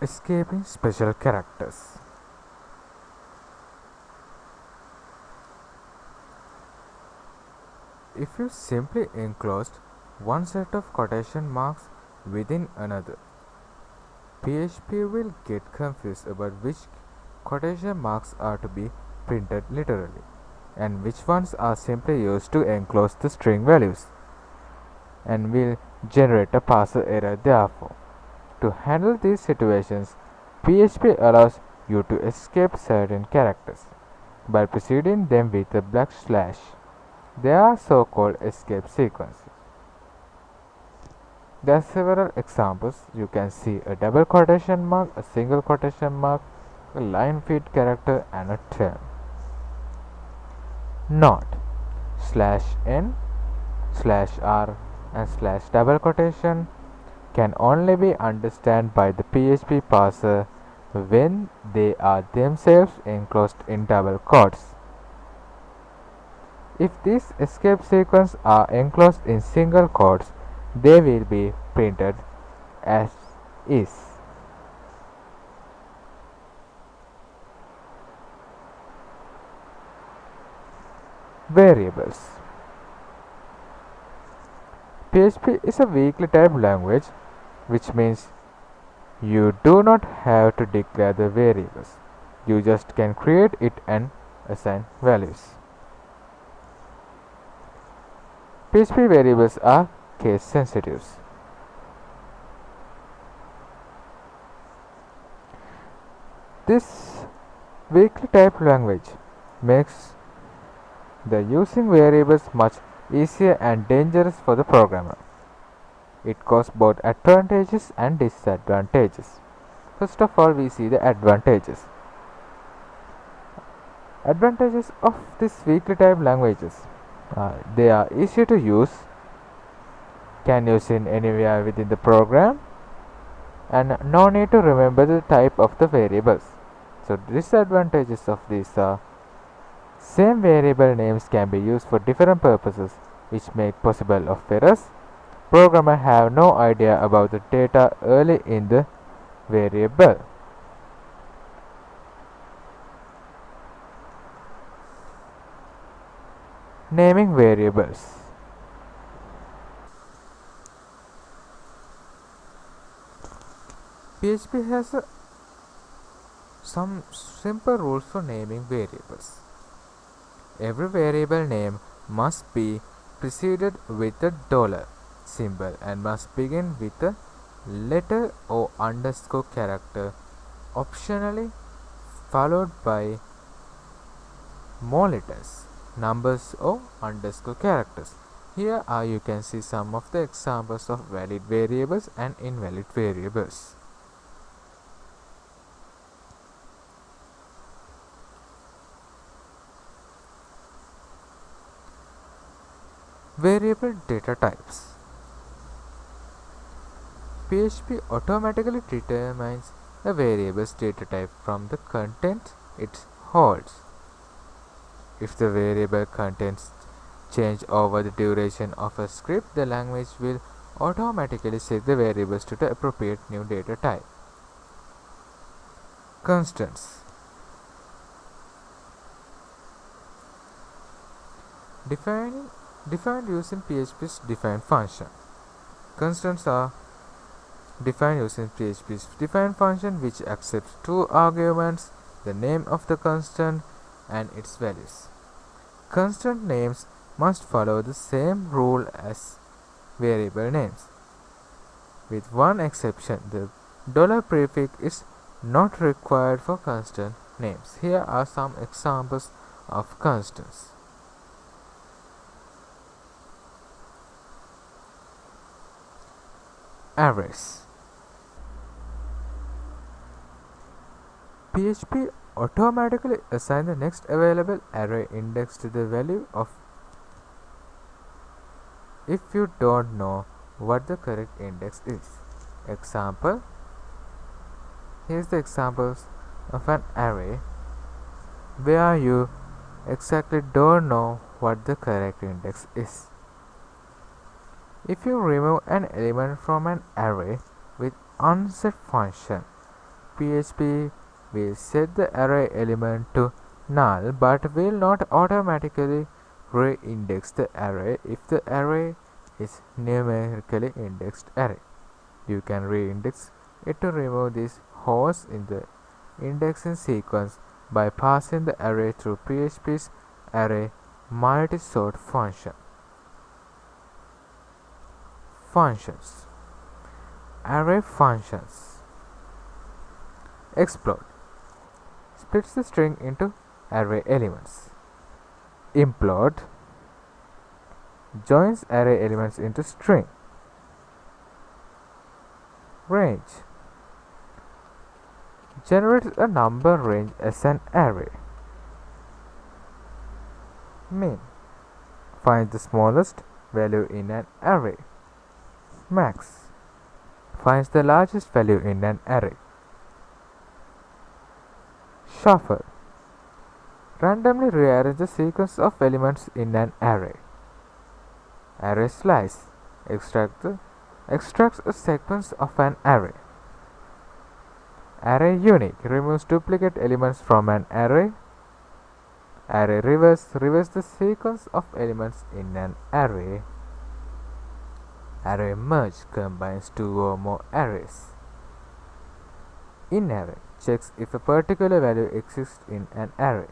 Escaping special characters. If you simply enclosed one set of quotation marks within another, PHP will get confused about which quotation marks are to be printed literally and which ones are simply used to enclose the string values, and will generate a parser error therefore. To handle these situations, PHP allows you to escape certain characters by preceding them with a backslash. They are so-called escape sequences. There are several examples. You can see a double quotation mark, a single quotation mark, a line feed character, and a term. Note: /n, /r, and /double quotation can only be understood by the PHP parser when they are themselves enclosed in double quotes. If these escape sequences are enclosed in single quotes, they will be printed as is. Variables. PHP is a weakly typed language, which means you do not have to declare the variables. You just can create it and assign values. PHP variables are case sensitive. This weakly typed language makes the using variables much easier and dangerous for the programmer. It causes both advantages and disadvantages. First of all, we see the advantages. Advantages of these weakly typed languages. They are easy to use, can use in anywhere within the program, and no need to remember the type of the variables. So disadvantages of these are same variable names can be used for different purposes, which make possible of errors. Programmers have no idea about the data early in the variable. Naming variables. PHP has some simple rules for naming variables. Every variable name must be preceded with a dollar symbol and must begin with a letter or underscore character, optionally followed by more letters, numbers or underscore characters. Here you can see some of the examples of valid variables and invalid variables. Variable data types. PHP automatically determines a variable's data type from the content it holds. If the variable contents change over the duration of a script, the language will automatically set the variables to the appropriate new data type. Constants. Defined using PHP's define function. Constants are defined using PHP's define function, which accepts two arguments, the name of the constant and its values. Constant names must follow the same rule as variable names, with one exception: the dollar prefix is not required for constant names. Here are some examples of constants. Arrays. PHP automatically assigns the next available array index to the value of if you don't know what the correct index is. Example. Here's the examples of an array where you exactly don't know what the correct index is. If you remove an element from an array with unset function, PHP will set the array element to null but will not automatically re-index the array if the array is numerically indexed array. You can re-index it to remove these holes in the indexing sequence by passing the array through PHP's array multisort function. Functions. Array functions. Explode splits the string into array elements. Implode joins array elements into string. Range generates a number range as an array. Min finds the smallest value in an array. Max finds the largest value in an array. Shuffle randomly rearrange the sequence of elements in an array. Array slice extracts a sequence of an array. Array unique removes duplicate elements from an array. Array reverse reverses the sequence of elements in an array. Array merge combines two or more arrays. In array checks if a particular value exists in an array.